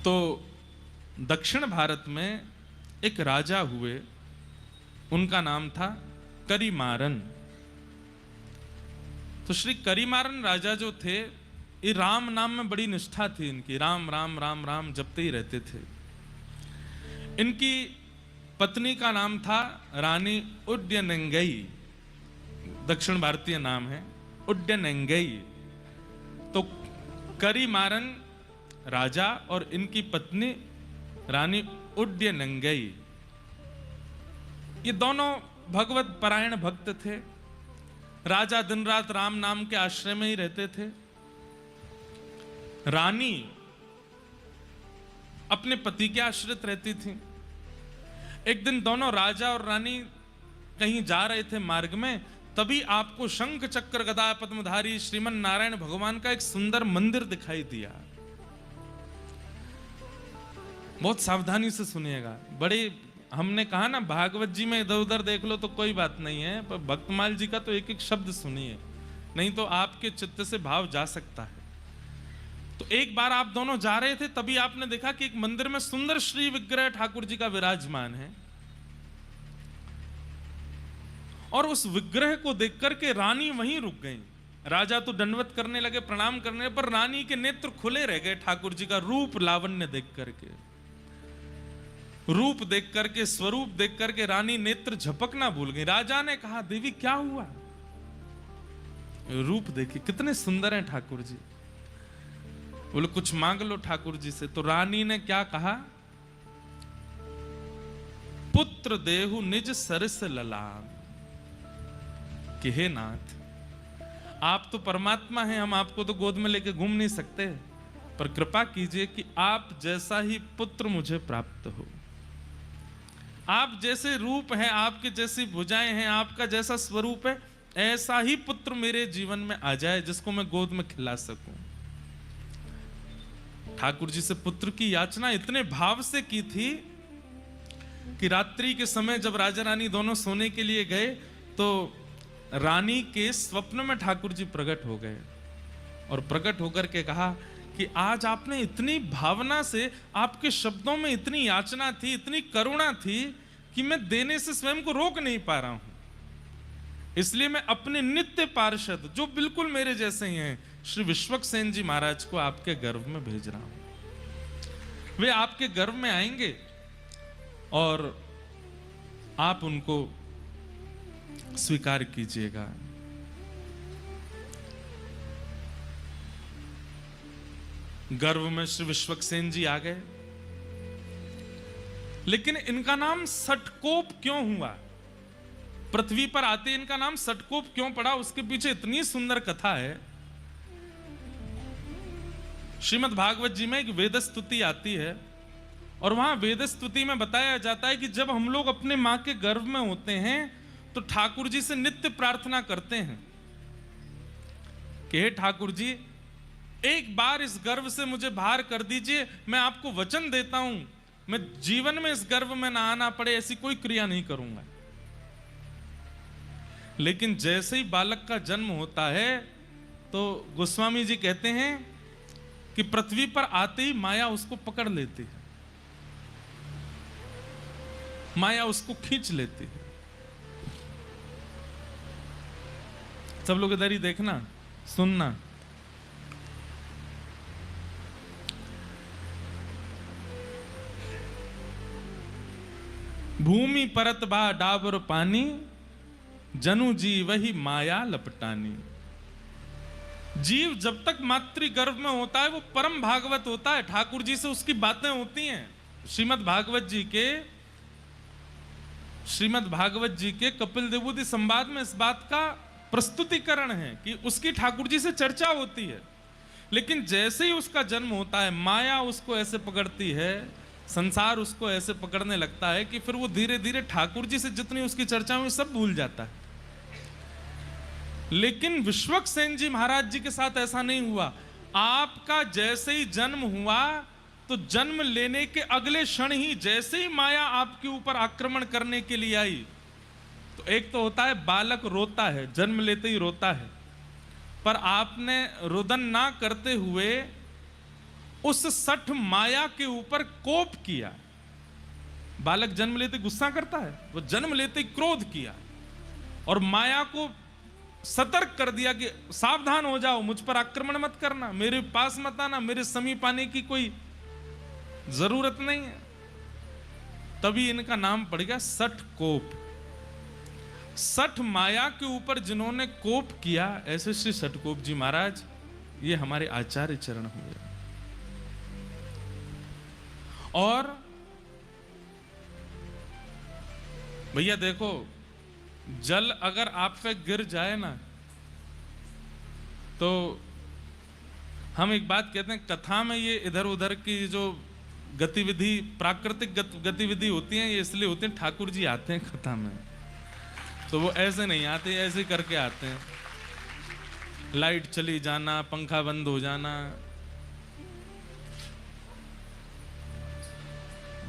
तो दक्षिण भारत में एक राजा हुए, उनका नाम था करिमारन। तो श्री करिमारन राजा जो थे, ये राम नाम में बड़ी निष्ठा थी इनकी, राम राम राम राम जपते ही रहते थे। इनकी पत्नी का नाम था रानी उड्डयनंगई, दक्षिण भारतीय नाम है उड्डयनंगई। तो करिमारन राजा और इनकी पत्नी रानी उड्डयनंगई, ये दोनों भगवत परायण भक्त थे। राजा दिन रात राम नाम के आश्रय में ही रहते थे। रानी अपने पति के आश्रित रहती थी। एक दिन दोनों राजा और रानी कहीं जा रहे थे मार्ग में, तभी आपको शंख चक्र गदा पद्मधारी श्रीमन नारायण भगवान का एक सुंदर मंदिर दिखाई दिया। बहुत सावधानी से सुनिएगा। बड़े हमने कहा ना, भागवत जी में इधर उधर देख लो तो कोई बात नहीं है, पर भक्तमाल जी का तो एक एक शब्द सुनिए, नहीं तो आपके चित्त से भाव जा सकता है। तो एक बार आप दोनों जा रहे थे, तभी आपने देखा कि एक मंदिर में सुंदर श्री विग्रह ठाकुर जी का विराजमान है, और उस विग्रह को देख करके रानी वहीं रुक गई। राजा तो दंडवत करने लगे, प्रणाम करने पर रानी के नेत्र खुले रह गए। ठाकुर जी का रूप लावण्य देख करके, रूप देख करके, स्वरूप देख करके रानी नेत्र झपकना भूल गई। राजा ने कहा, देवी क्या हुआ? रूप देखिए कितने सुंदर हैं ठाकुर जी। बोले कुछ मांग लो ठाकुर जी से। तो रानी ने क्या कहा, पुत्र देहु निज सरस ललाम, कि हे नाथ, आप तो परमात्मा हैं, हम आपको तो गोद में लेके घूम नहीं सकते, पर कृपा कीजिए कि आप जैसा ही पुत्र मुझे प्राप्त हो। आप जैसे रूप हैं, आपके जैसी भुजाएं हैं, आपका जैसा स्वरूप है, ऐसा ही पुत्र मेरे जीवन में आ जाए जिसको मैं गोद में खिला सकूं। ठाकुर जी से पुत्र की याचना इतने भाव से की थी कि रात्रि के समय जब राजा रानी दोनों सोने के लिए गए, तो रानी के स्वप्न में ठाकुर जी प्रकट हो गए, और प्रकट होकर के कहा कि आज आपने इतनी भावना से, आपके शब्दों में इतनी याचना थी, इतनी करुणा थी कि मैं देने से स्वयं को रोक नहीं पा रहा हूं। इसलिए मैं अपने नित्य पार्षद, जो बिल्कुल मेरे जैसे ही हैं, श्री विश्वक्सेन जी महाराज को आपके गर्भ में भेज रहा हूं। वे आपके गर्भ में आएंगे और आप उनको स्वीकार कीजिएगा। गर्भ में श्री विश्वक्सेन जी आ गए, लेकिन इनका नाम सटकोप क्यों हुआ? पृथ्वी पर आते इनका नाम सटकोप क्यों पड़ा? उसके पीछे इतनी सुंदर कथा है। श्रीमद् भागवत जी में एक वेद स्तुति आती है, और वहां वेद स्तुति में बताया जाता है कि जब हम लोग अपने मां के गर्भ में होते हैं तो ठाकुर जी से नित्य प्रार्थना करते हैं कि हे ठाकुर जी, एक बार इस गर्भ से मुझे बाहर कर दीजिए, मैं आपको वचन देता हूं, मैं जीवन में इस गर्भ में ना आना पड़े ऐसी कोई क्रिया नहीं करूंगा। लेकिन जैसे ही बालक का जन्म होता है, तो गोस्वामी जी कहते हैं कि पृथ्वी पर आते ही माया उसको पकड़ लेती है, माया उसको खींच लेती है। सब लोग इधर ही देखना, सुनना। भूमि परत बा डाबर पानी, जनु जी वही माया लपटानी। जीव जब तक मातृ गर्भ में होता है वो परम भागवत होता है, ठाकुर जी से उसकी बातें होती हैं। श्रीमद् भागवत जी के कपिल देवूति संवाद में इस बात का प्रस्तुतिकरण है कि उसकी ठाकुर जी से चर्चा होती है। लेकिन जैसे ही उसका जन्म होता है, माया उसको ऐसे पकड़ती है, संसार उसको ऐसे पकड़ने लगता है कि फिर वो धीरे धीरे ठाकुर जी से जितनी उसकी चर्चा हुई सब भूल जाता है। लेकिन विश्वक्सेन जी महाराज जी के साथ ऐसा नहीं हुआ। आपका जैसे ही जन्म हुआ, तो जन्म लेने के अगले क्षण ही जैसे ही माया आपके ऊपर आक्रमण करने के लिए आई, तो एक तो होता है बालक रोता है, जन्म लेते ही रोता है, पर आपने रुदन ना करते हुए उस सठ माया के ऊपर कोप किया। बालक जन्म लेते गुस्सा करता है, वो जन्म लेते क्रोध किया और माया को सतर्क कर दिया कि सावधान हो जाओ, मुझ पर आक्रमण मत करना, मेरे पास मत आना, मेरे समीप आने की कोई जरूरत नहीं है। तभी इनका नाम पड़ गया सठ कोप। सठ माया के ऊपर जिन्होंने कोप किया, ऐसे श्री सठकोप जी महाराज, ये हमारे आचार्य चरण हुए। और भैया देखो, जल अगर आप पे गिर जाए ना, तो हम एक बात कहते हैं, कथा में ये इधर उधर की जो गतिविधि, प्राकृतिक गतिविधि होती हैं, ये इसलिए होती हैं ठाकुर जी आते हैं कथा में, तो वो ऐसे नहीं आते, ऐसे करके आते हैं। लाइट चली जाना, पंखा बंद हो जाना,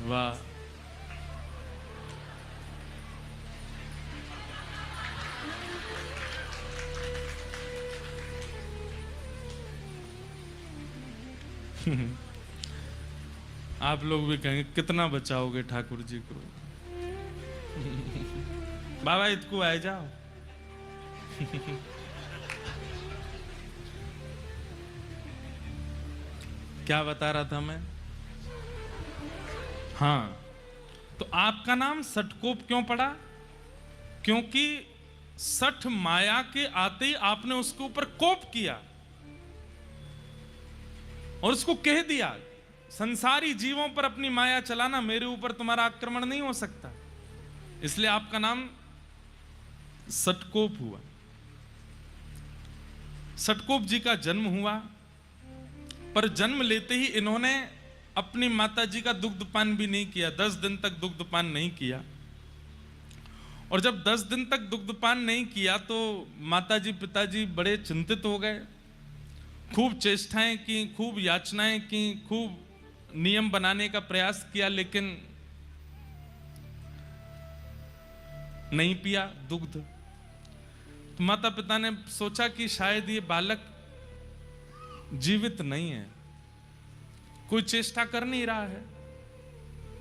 वाह। आप लोग भी कहेंगे कितना बचाओगे ठाकुर जी को। बाबा इतको आए जाओ। क्या बता रहा था मैं? हाँ, तो आपका नाम सठकोप क्यों पड़ा? क्योंकि सठ माया के आते ही आपने उसके ऊपर कोप किया और उसको कह दिया, संसारी जीवों पर अपनी माया चलाना, मेरे ऊपर तुम्हारा आक्रमण नहीं हो सकता। इसलिए आपका नाम सठकोप हुआ। सठकोप जी का जन्म हुआ, पर जन्म लेते ही इन्होंने अपनी माता जी का दुग्धपान भी नहीं किया। 10 दिन तक दुग्धपान नहीं किया। और जब 10 दिन तक दुग्धपान नहीं किया तो माताजी पिताजी बड़े चिंतित हो गए। खूब चेष्टाएं की, खूब याचनाएं की, खूब नियम बनाने का प्रयास किया, लेकिन नहीं पिया दुग्ध। तो माता पिता ने सोचा कि शायद ये बालक जीवित नहीं है, कोई चेष्टा कर नहीं रहा है।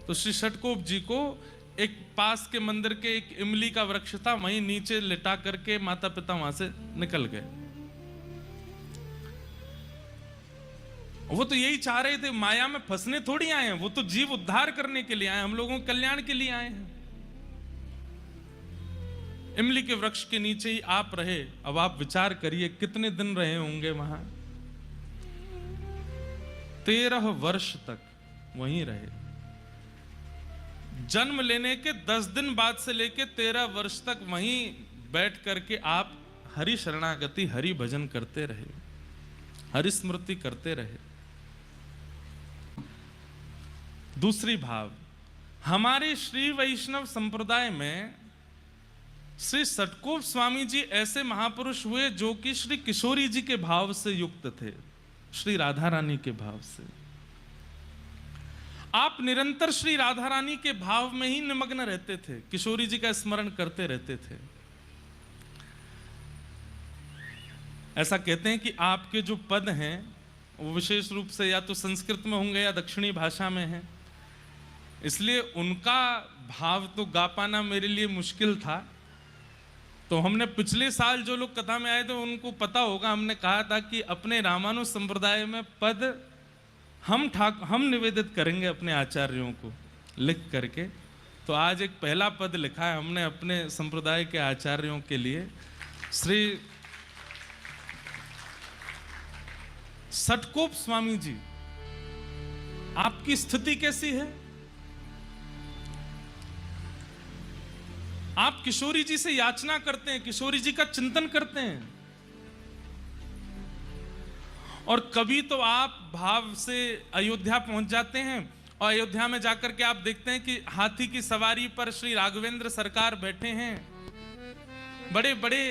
तो श्री सठकोप जी को एक पास के मंदिर के एक इमली का वृक्ष था, वहीं नीचे लिटा करके माता पिता वहां से निकल गए। वो तो यही चाह रहे थे, माया में फंसने थोड़ी आए हैं, वो तो जीव उद्धार करने के लिए आए, हम लोगों के कल्याण के लिए आए हैं। इमली के वृक्ष के नीचे ही आप रहे। अब आप विचार करिए कितने दिन रहे होंगे वहां। 13 वर्ष तक वहीं रहे। जन्म लेने के 10 दिन बाद से लेके 13 वर्ष तक वहीं बैठ करके आप हरि शरणागति, हरि भजन करते रहे, हरि स्मृति करते रहे। दूसरी भाव, हमारे श्री वैष्णव संप्रदाय में श्री सठकोप स्वामी जी ऐसे महापुरुष हुए जो कि श्री किशोरी जी के भाव से युक्त थे, श्री राधा रानी के भाव से। आप निरंतर श्री राधा रानी के भाव में ही निमग्न रहते थे, किशोरी जी का स्मरण करते रहते थे। ऐसा कहते हैं कि आपके जो पद हैं वो विशेष रूप से या तो संस्कृत में होंगे या दक्षिणी भाषा में हैं, इसलिए उनका भाव तो गा पाना मेरे लिए मुश्किल था। तो हमने पिछले साल जो लोग कथा में आए थे उनको पता होगा, हमने कहा था कि अपने रामानुज संप्रदाय में पद हम निवेदित करेंगे अपने आचार्यों को लिख करके। तो आज एक पहला पद लिखा है हमने अपने संप्रदाय के आचार्यों के लिए। श्री सठकोप स्वामी जी, आपकी स्थिति कैसी है? आप किशोरी जी से याचना करते हैं, किशोरी जी का चिंतन करते हैं, और कभी तो आप भाव से अयोध्या पहुंच जाते हैं और अयोध्या में जाकर के आप देखते हैं कि हाथी की सवारी पर श्री राघवेंद्र सरकार बैठे हैं, बड़े बड़े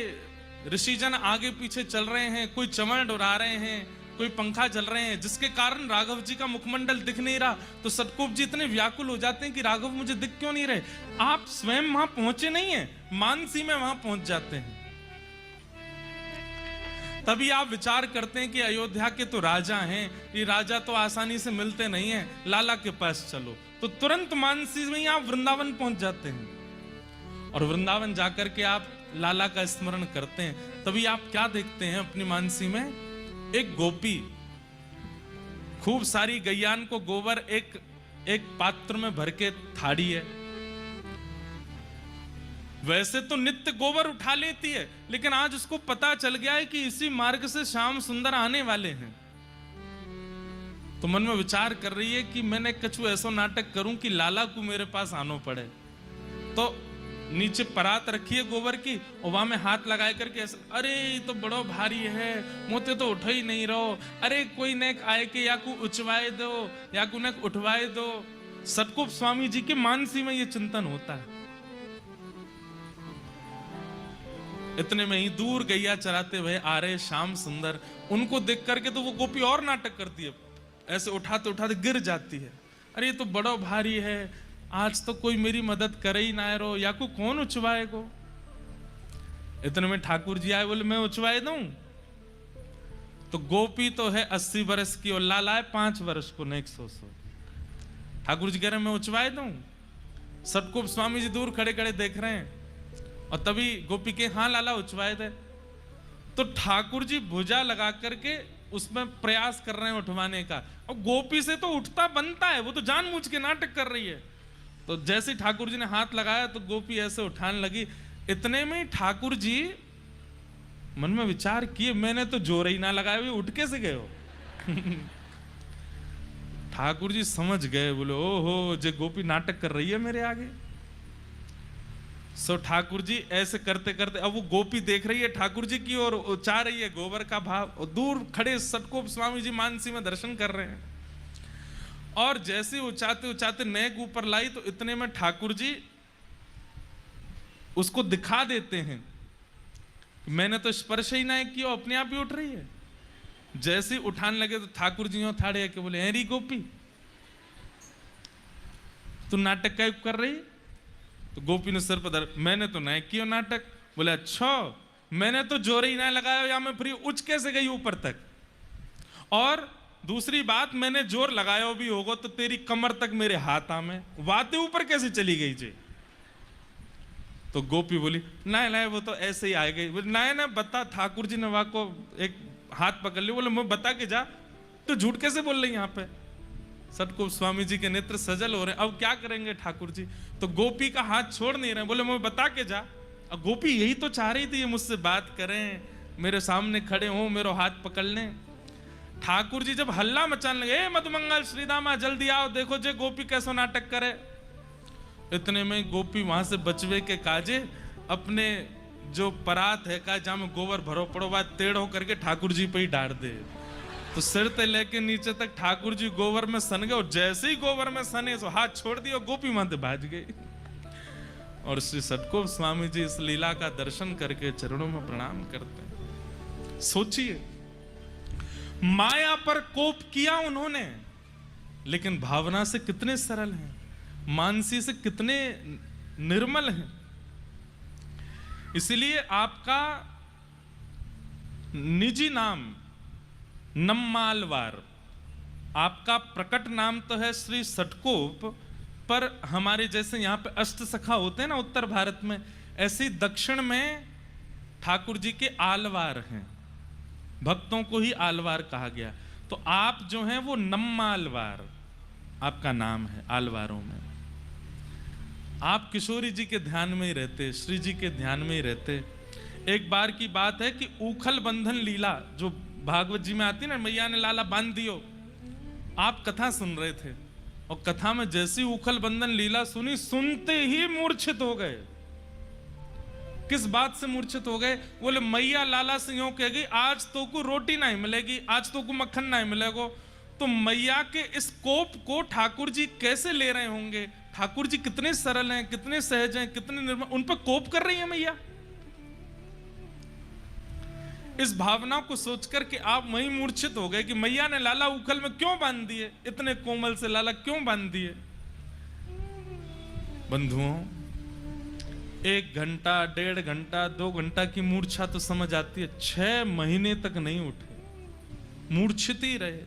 ऋषिजन आगे पीछे चल रहे हैं, कोई चमड़ उड़ा रहे हैं, कोई पंखा चल रहे हैं, जिसके कारण राघव जी का मुखमंडल दिख नहीं रहा। तो सठकोप जी इतने व्याकुल हो जाते हैं कि राघव मुझे दिख क्यों नहीं रहे। आप स्वयं वहां पहुंचे नहीं है, मानसी में वहां पहुंच जाते हैं। तभी आप विचार करते हैं कि अयोध्या के तो राजा हैं, ये राजा तो आसानी से मिलते नहीं हैं, लाला के पास चलो। तो तुरंत मानसी में ही आप वृंदावन पहुंच जाते हैं और वृंदावन जाकर के आप लाला का स्मरण करते हैं। तभी आप क्या देखते हैं अपनी मानसी में? एक गोपी खूब सारी गैयान को गोबर एक पात्र में भर के थाड़ी है। वैसे तो नित्य गोबर उठा लेती है, लेकिन आज उसको पता चल गया है कि इसी मार्ग से श्याम सुंदर आने वाले हैं। तो मन में विचार कर रही है कि मैंने कछु ऐसा नाटक करूं कि लाला को मेरे पास आनो पड़े। तो नीचे परात रखी है गोबर की और वहां में हाथ लगाए करके ऐसे, अरे ये तो बड़ो भारी है, मोते तो उठो ही नहीं रहो, अरे कोई नेक आए के या को उचवाए दो या को नेक उठवाए दो। सतगोप स्वामी जी के मानसी में ये चिंतन होता है। इतने में ही दूर गैया चराते हुए आ रहे श्याम सुंदर, उनको देख करके तो वो गोपी और नाटक करती है, ऐसे उठाते उठाते गिर जाती है। अरे ये तो बड़ा भारी है, आज तो कोई मेरी मदद करे ही ना रो, या को कौन उछवाए को। इतने में ठाकुर जी आए, बोले मैं उछवाए दूं। तो गोपी तो है 80 वर्ष की और लाला है 5 वर्ष को, नहीं 100। ठाकुर जी कह रहे हैं मैं उछवाए दूं। सतगोप स्वामी जी दूर खड़े खड़े देख रहे हैं और तभी गोपी के हाँ लाला उछवाए दे। तो ठाकुर जी भुजा लगा करके उसमें प्रयास कर रहे हैं उठवाने का, और गोपी से तो उठता बनता है, वो तो जानबूझ के नाटक कर रही है। तो जैसे ही ठाकुर जी ने हाथ लगाया तो गोपी ऐसे उठाने लगी। इतने में ठाकुर जी मन में विचार किए, मैंने तो जोर ही ना लगाया, हुए उठ कैसे गए हो। ठाकुर जी समझ गए, बोले ओहो जे गोपी नाटक कर रही है मेरे आगे। सो ठाकुर जी ऐसे करते करते, अब वो गोपी देख रही है ठाकुर जी की और चाह रही है गोबर का भाव, और दूर खड़े सतगोप स्वामी जी मानसी में दर्शन कर रहे हैं। और जैसे उचाते उचाते नेक ऊपर लाई तो इतने में ठाकुर जी उसको दिखा देते हैं, मैंने तो स्पर्श ही ना किया, अपने आप ही उठ रही है। जैसे ही उठाने लगे तो ठाकुर जी ठाड़े के बोले, हेरी गोपी तू नाटक क्या कर रही? तो गोपी ने सिर पर, मैंने तो नहीं किया नाटक। बोले अच्छा, मैंने तो जोर ही ना लगाया, या मैं फिर उच कैसे गई ऊपर तक? और दूसरी बात, मैंने जोर लगाया भी होगा तो तेरी कमर तक मेरे हाथ में वाते ऊपर कैसे चली गई जी? तो गोपी बोली नहीं नहीं वो तो ऐसे ही आ गई। बोले नहीं ना बता, ठाकुर जी ने वहां को एक हाथ पकड़ लिया। बोले मैं बता के जा, तो झूठ कैसे बोल रही यहाँ पे? सतगोप स्वामी जी के नेत्र सजल हो रहे हैं, अब क्या करेंगे ठाकुर जी? तो गोपी का हाथ छोड़ नहीं रहे, बोले मैं बता के जा। अब गोपी यही तो चाह रही थी, ये मुझसे बात करें, मेरे सामने खड़े हो, मेरा हाथ पकड़ लें। ठाकुर जी जब हल्ला मचाने लगे, मधुमंगल श्रीदामा जल्दी आओ, देखो जे गोपी कैसा नाटक करे। इतने में गोपी वहां से बचवे के काजे अपने जो परात है का जहां में गोबर भरो पड़ो, बात टेढ़ होकर के ठाकुर जी पे ही डाल दे। तो सिर से लेके नीचे तक ठाकुर जी गोबर में सन गए, और जैसे ही गोबर में सने तो हाथ छोड़ दिया, गोपी वहां से भाज गई। और श्री सतगोप स्वामी जी इस लीला का दर्शन करके चरणों में प्रणाम करते हैं। सोचिए, माया पर कोप किया उन्होंने, लेकिन भावना से कितने सरल हैं, मानसी से कितने निर्मल हैं। इसलिए आपका निजी नाम नम्मालवार, आपका प्रकट नाम तो है श्री सतगोप, पर हमारे जैसे यहां पे अष्ट सखा होते हैं ना उत्तर भारत में, ऐसे ही दक्षिण में ठाकुर जी के आलवार हैं, भक्तों को ही आलवार कहा गया। तो आप जो हैं वो नम्मालवार आपका नाम है। आलवारों में आप किशोरी जी के ध्यान में ही रहते, श्री जी के ध्यान में ही रहते। एक बार की बात है कि ऊखल बंधन लीला जो भागवत जी में आती है ना, मैया ने लाला बांध दियो, आप कथा सुन रहे थे और कथा में जैसी उखल बंधन लीला सुनी, सुनते ही मूर्छित हो गए। किस बात से मूर्छित हो गए? बोले मैया लाला से यूं कह गई, आज तो को रोटी नहीं मिलेगी, आज तो को मक्खन नहीं मिलेगा। तो मैया के इस कोप को ठाकुर जी कैसे ले रहे होंगे? ठाकुर जी कितने सरल हैं, कितने सहज हैं, कितने निर्मल, उन पर कोप कर रही है मैया। इस भावना को सोचकर के आप वहीं मूर्छित हो गए कि मैया ने लाला उखल में क्यों बांध दिए, इतने कोमल से लाला क्यों बांध दिए। बंधुओं, 1 घंटा, 1.5 घंटा, 2 घंटा की मूर्छा तो समझ आती है, 6 महीने तक नहीं उठे, मूर्छित ही रहे।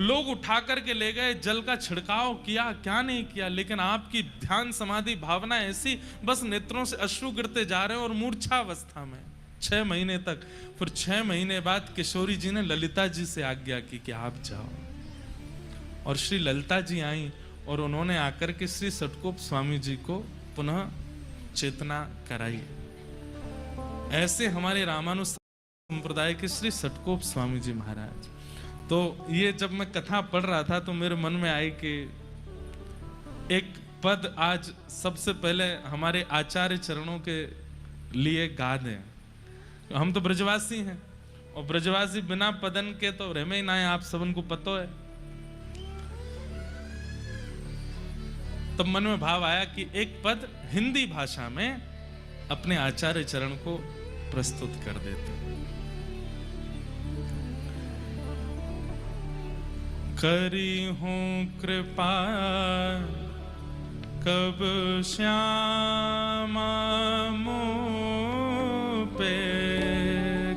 लोग उठा करके ले गए, जल का छिड़काव किया, क्या नहीं किया, लेकिन आपकी ध्यान समाधि भावना ऐसी, बस नेत्रों से अश्रु गिरते जा रहे हैं और मूर्छावस्था में 6 महीने तक। फिर 6 महीने बाद किशोरी जी ने ललिता जी से आज्ञा की कि आप जाओ, और श्री ललिता जी आई और उन्होंने आकर के श्री सटकोप स्वामी जी को पुनः चेतना कराई। ऐसे हमारे रामानुज संप्रदाय के श्री सटकोप स्वामी जी महाराज। तो ये जब मैं कथा पढ़ रहा था तो मेरे मन में आई कि एक पद आज सबसे पहले हमारे आचार्य चरणों के लिए गा दें। हम तो ब्रजवासी हैं, और ब्रजवासी बिना पदन के तो रहमे ही ना है, आप सबन को पता है। तब मन में भाव आया कि एक पद हिंदी भाषा में अपने आचार्य चरण को प्रस्तुत कर देते। करी हूं कृपा कब श्यामा मुँह पे,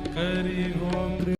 करी हूं